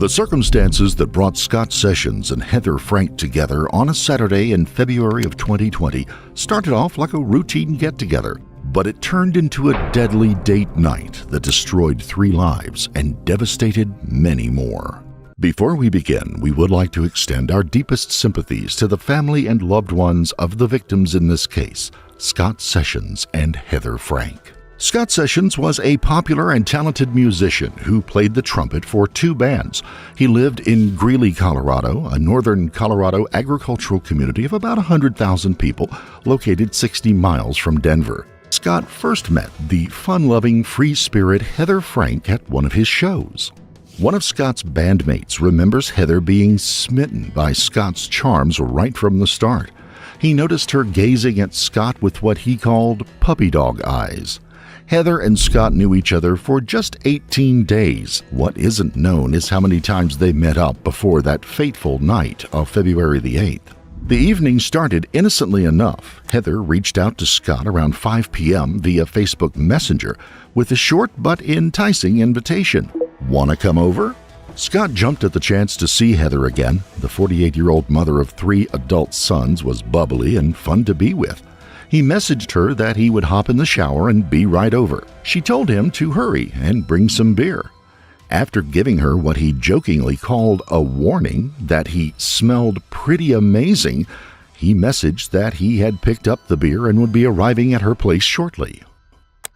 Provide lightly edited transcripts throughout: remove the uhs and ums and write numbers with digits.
The circumstances that brought Scott Sessions and Heather Frank together on a Saturday in February of 2020 started off like a routine get-together, but it turned into a deadly date night that destroyed 3 lives and devastated many more. Before we begin, we would like to extend our deepest sympathies to the family and loved ones of the victims in this case, Scott Sessions and Heather Frank. Scott Sessions was a popular and talented musician who played the trumpet for 2 bands. He lived in Greeley, Colorado, a northern Colorado agricultural community of about 100,000 people located 60 miles from Denver. Scott first met the fun-loving, free-spirit Heather Frank at one of his shows. One of Scott's bandmates remembers Heather being smitten by Scott's charms right from the start. He noticed her gazing at Scott with what he called puppy dog eyes. Heather and Scott knew each other for just 18 days. What isn't known is how many times they met up before that fateful night of February the 8th. The evening started innocently enough. Heather reached out to Scott around 5 p.m. via Facebook Messenger with a short but enticing invitation. "Wanna come over?" Scott jumped at the chance to see Heather again. The 48-year-old mother of 3 adult sons was bubbly and fun to be with. He messaged her that he would hop in the shower and be right over. She told him to hurry and bring some beer. After giving her what he jokingly called a warning that he smelled pretty amazing, he messaged that he had picked up the beer and would be arriving at her place shortly.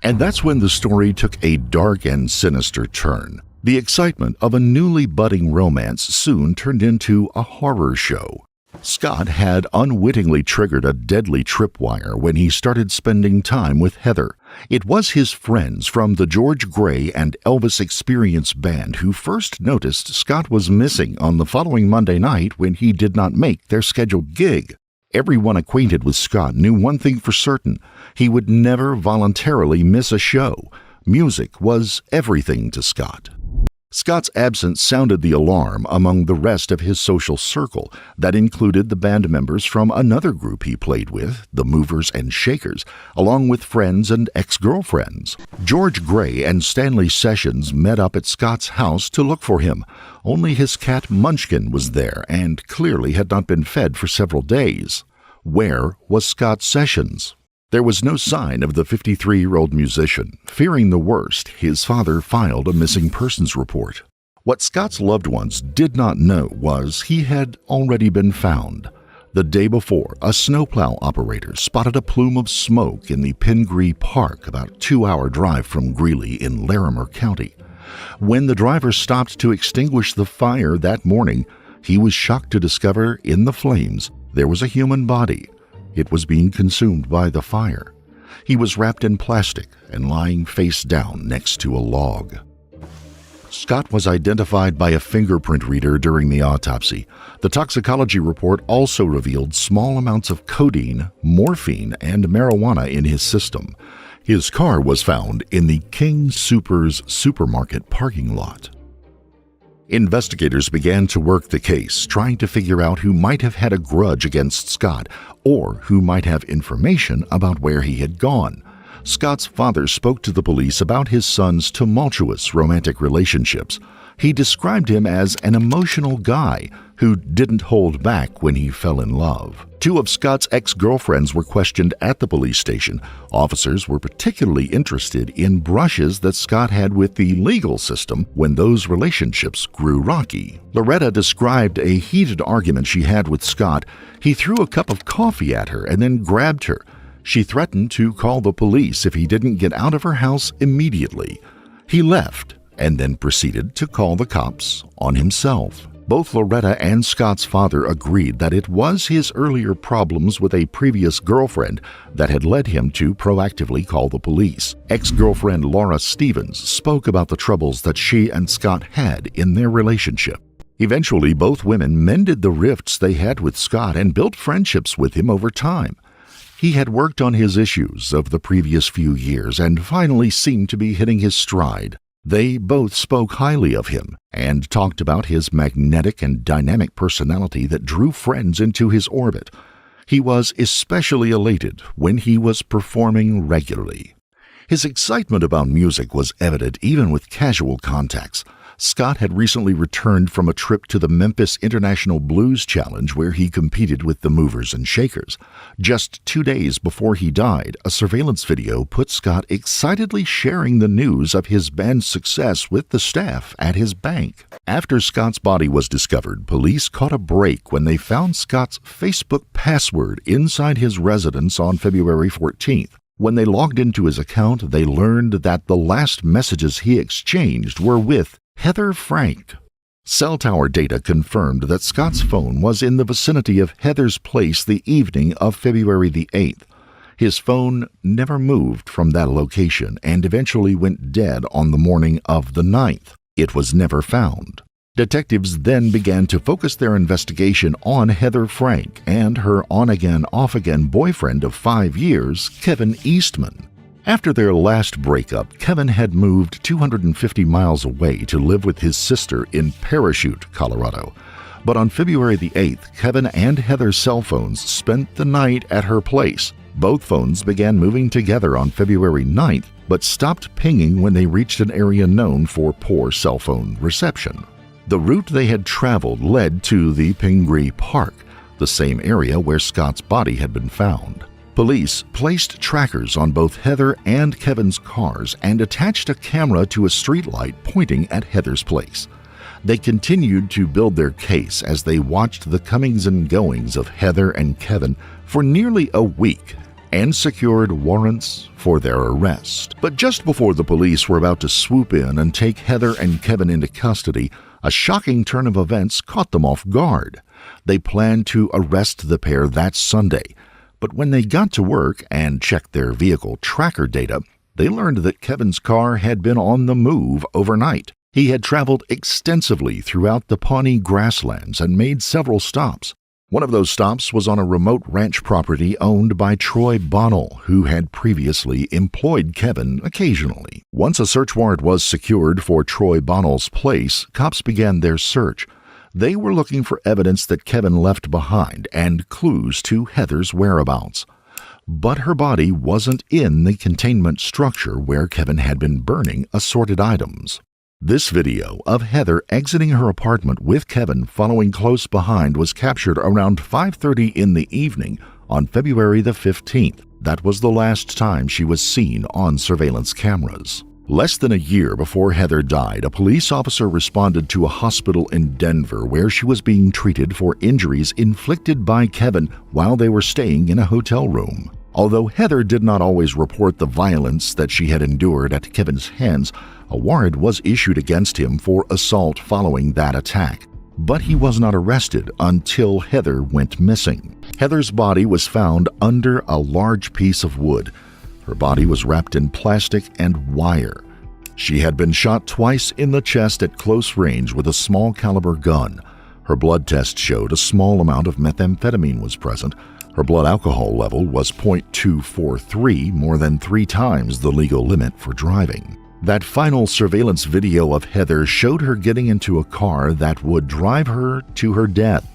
And that's when the story took a dark and sinister turn. The excitement of a newly budding romance soon turned into a horror show. Scott had unwittingly triggered a deadly tripwire when he started spending time with Heather. It was his friends from the George Gray and Elvis Experience band who first noticed Scott was missing on the following Monday night when he did not make their scheduled gig. Everyone acquainted with Scott knew one thing for certain: he would never voluntarily miss a show. Music was everything to Scott. Scott's absence sounded the alarm among the rest of his social circle. That included the band members from another group he played with, the Movers and Shakers, along with friends and ex-girlfriends. George Gray and Stanley Sessions met up at Scott's house to look for him. Only his cat Munchkin was there and clearly had not been fed for several days. Where was Scott Sessions? There was no sign of the 53-year-old musician. Fearing the worst, his father filed a missing persons report. What Scott's loved ones did not know was he had already been found. The day before, a snowplow operator spotted a plume of smoke in the Pingree Park, about a 2-hour drive from Greeley in Larimer County. When the driver stopped to extinguish the fire that morning, he was shocked to discover in the flames there was a human body. It was being consumed by the fire. He was wrapped in plastic and lying face down next to a log. Scott was identified by a fingerprint reader during the autopsy. The toxicology report also revealed small amounts of codeine, morphine, and marijuana in his system. His car was found in the King Soopers supermarket parking lot. Investigators began to work the case, trying to figure out who might have had a grudge against Scott or who might have information about where he had gone. Scott's father spoke to the police about his son's tumultuous romantic relationships. He described him as an emotional guy who didn't hold back when he fell in love. 2 of Scott's ex-girlfriends were questioned at the police station. Officers were particularly interested in brushes that Scott had with the legal system when those relationships grew rocky. Loretta described a heated argument she had with Scott. He threw a cup of coffee at her and then grabbed her. She threatened to call the police if he didn't get out of her house immediately. He left and then proceeded to call the cops on himself. Both Loretta and Scott's father agreed that it was his earlier problems with a previous girlfriend that had led him to proactively call the police. Ex-girlfriend Laura Stevens spoke about the troubles that she and Scott had in their relationship. Eventually, both women mended the rifts they had with Scott and built friendships with him over time. He had worked on his issues of the previous few years and finally seemed to be hitting his stride. They both spoke highly of him and talked about his magnetic and dynamic personality that drew friends into his orbit. He was especially elated when he was performing regularly. His excitement about music was evident even with casual contacts. Scott had recently returned from a trip to the Memphis International Blues Challenge where he competed with the Movers and Shakers. Just 2 days before he died, a surveillance video put Scott excitedly sharing the news of his band's success with the staff at his bank. After Scott's body was discovered, police caught a break when they found Scott's Facebook password inside his residence on February 14th. When they logged into his account, they learned that the last messages he exchanged were with Heather Frank. Cell tower data confirmed that Scott's phone was in the vicinity of Heather's place the evening of February the 8th. His phone never moved from that location and eventually went dead on the morning of the 9th. It was never found. Detectives then began to focus their investigation on Heather Frank and her on-again, off-again boyfriend of 5 years, Kevin Eastman. After their last breakup, Kevin had moved 250 miles away to live with his sister in Parachute, Colorado. But on February the 8th, Kevin and Heather's cell phones spent the night at her place. Both phones began moving together on February 9th, but stopped pinging when they reached an area known for poor cell phone reception. The route they had traveled led to the Pingree Park, the same area where Scott's body had been found. Police placed trackers on both Heather and Kevin's cars and attached a camera to a streetlight pointing at Heather's place. They continued to build their case as they watched the comings and goings of Heather and Kevin for nearly a week and secured warrants for their arrest. But just before the police were about to swoop in and take Heather and Kevin into custody, a shocking turn of events caught them off guard. They planned to arrest the pair that Sunday, but when they got to work and checked their vehicle tracker data, they learned that Kevin's car had been on the move overnight. He had traveled extensively throughout the Pawnee grasslands and made several stops. One of those stops was on a remote ranch property owned by Troy Bonnell, who had previously employed Kevin occasionally. Once a search warrant was secured for Troy Bonnell's place, cops began their search. They were looking for evidence that Kevin left behind and clues to Heather's whereabouts. But her body wasn't in the containment structure where Kevin had been burning assorted items. This video of Heather exiting her apartment with Kevin following close behind was captured around 5:30 in the evening on February the 15th. That was the last time she was seen on surveillance cameras. Less than a year before Heather died, a police officer responded to a hospital in Denver where she was being treated for injuries inflicted by Kevin while they were staying in a hotel room. Although Heather did not always report the violence that she had endured at Kevin's hands, a warrant was issued against him for assault following that attack. But he was not arrested until Heather went missing. Heather's body was found under a large piece of wood. Her body was wrapped in plastic and wire. She had been shot twice in the chest at close range with a small caliber gun. Her blood test showed a small amount of methamphetamine was present. Her blood alcohol level was .243, more than 3 times the legal limit for driving. That final surveillance video of Heather showed her getting into a car that would drive her to her death.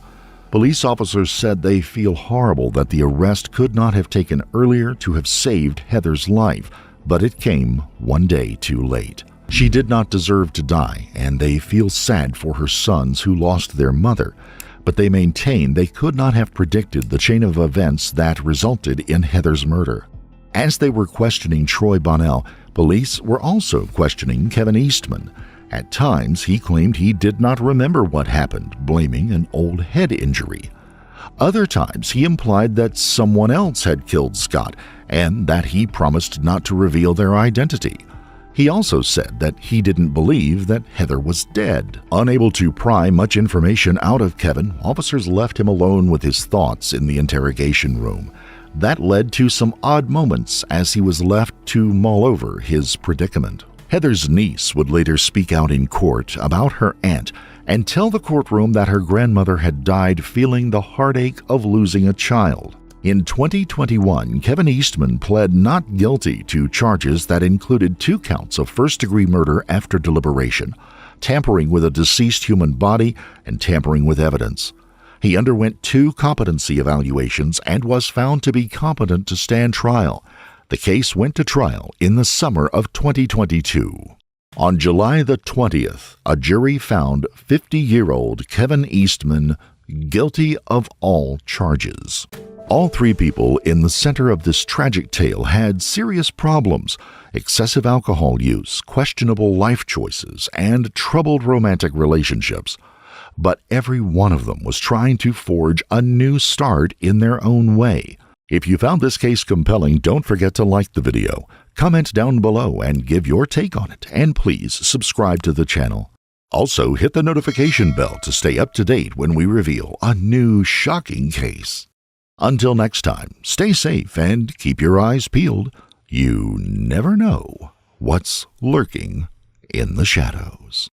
Police officers said they feel horrible that the arrest could not have taken earlier to have saved Heather's life, but it came one day too late. She did not deserve to die, and they feel sad for her sons who lost their mother, but they maintain they could not have predicted the chain of events that resulted in Heather's murder. As they were questioning Troy Bonnell, police were also questioning Kevin Eastman. At times, he claimed he did not remember what happened, blaming an old head injury. Other times, he implied that someone else had killed Scott and that he promised not to reveal their identity. He also said that he didn't believe that Heather was dead. Unable to pry much information out of Kevin, officers left him alone with his thoughts in the interrogation room. That led to some odd moments as he was left to mull over his predicament. Heather's niece would later speak out in court about her aunt and tell the courtroom that her grandmother had died feeling the heartache of losing a child. In 2021, Kevin Eastman pled not guilty to charges that included 2 counts of first-degree murder after deliberation, tampering with a deceased human body, and tampering with evidence. He underwent 2 competency evaluations and was found to be competent to stand trial. The case went to trial in the summer of 2022. On July the 20th, a jury found 50-year-old Kevin Eastman guilty of all charges. All three people in the center of this tragic tale had serious problems: excessive alcohol use, questionable life choices, and troubled romantic relationships. But every one of them was trying to forge a new start in their own way. If you found this case compelling, don't forget to like the video, comment down below, and give your take on it, and please subscribe to the channel. Also, hit the notification bell to stay up to date when we reveal a new shocking case. Until next time, stay safe and keep your eyes peeled. You never know what's lurking in the shadows.